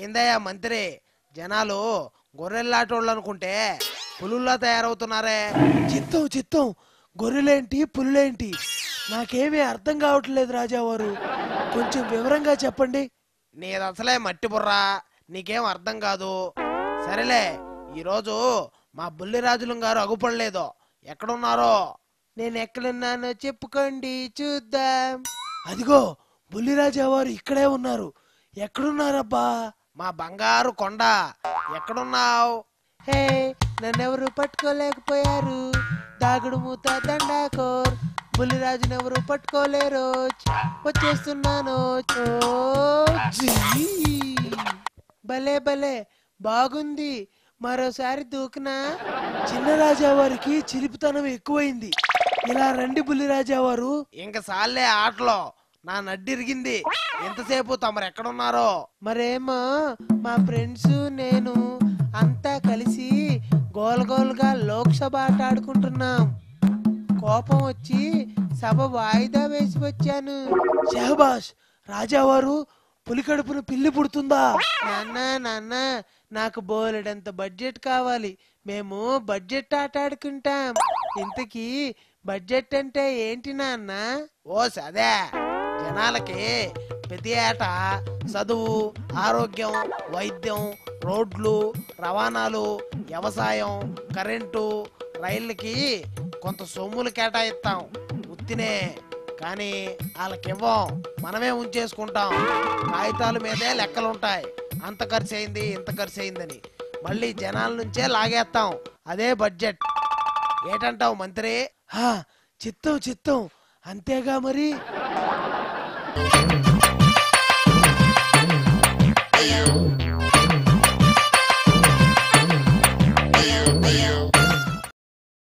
ఏందయ్యా మంత్రి, జనాలు గొర్రెల్లాటోళ్ళు అనుకుంటే పులుల్లా తయారవుతున్నారే. చిత్తం చిత్తం, గొర్రెలేంటి పులులేంటి నాకేమీ అర్థం కావట్లేదు రాజావారు, కొంచెం వివరంగా చెప్పండి. నీది అసలే మట్టి బుర్రా, నీకేం అర్థం కాదు. సరేలే, ఈరోజు మా బుల్లిరాజులం గారు అగుపడలేదు, ఎక్కడున్నారో? నేను ఎక్కడున్నానో చెప్పుకోండి చూద్దాం. అదిగో బుల్లిరాజావారు ఇక్కడే ఉన్నారు. ఎక్కడున్నారబ్బా? మా బంగారు కొండ, ఎక్కడున్నావు? హే, నన్నెవరు పట్టుకోలేకపోయారు. దాగుడు మూత దండాకోర్, బుల్లిరాజునెవరు పట్టుకోలేరు. వచ్చేస్తున్నాను. భలే భలే బాగుంది, మరోసారి దూకునా? చిన్న రాజావారికి చిలిపితనం ఎక్కువైంది. ఇలా రండి బుల్లిరాజావారు. ఇంక సాల్లే ఆటలో, నా నడ్డిరిగింది. ఎంతసేపు తమరు ఎక్కడున్నారో? మరేమో మా ఫ్రెండ్స్ నేను అంతా కలిసి గోల్గోల్గా లోక్సభ ఆట ఆడుకుంటున్నాం. కోపం వచ్చి సభ వాయిదా వేసి వచ్చాను. షహబాష్, రాజావారు పులికడుపున పిల్లి పుడుతుందా? నాన్న నాన్న, నాకు బోలెడంత బడ్జెట్ కావాలి. మేము బడ్జెట్ ఆట ఆడుకుంటాం. ఇంతకీ బడ్జెట్ అంటే ఏంటి నాన్న? ఓ సదే, జనాలకి ప్రతి ఏటా చదువు, ఆరోగ్యం, వైద్యం, రోడ్లు, రవాణాలు, వ్యవసాయం, కరెంటు, రైళ్ళకి కొంత సొమ్ములు కేటాయిస్తాం. ఉత్తినే కానీ వాళ్ళకివ్వం, మనమే ఉంచేసుకుంటాం. కాగితాల మీదే లెక్కలుంటాయి, అంత ఖర్చు అయింది ఇంత ఖర్చు అయిందని. మళ్ళీ జనాల నుంచే లాగేస్తాం. అదే బడ్జెట్. ఏటంటావు మంత్రి? చిత్తం చిత్తం, అంతేగా మరి.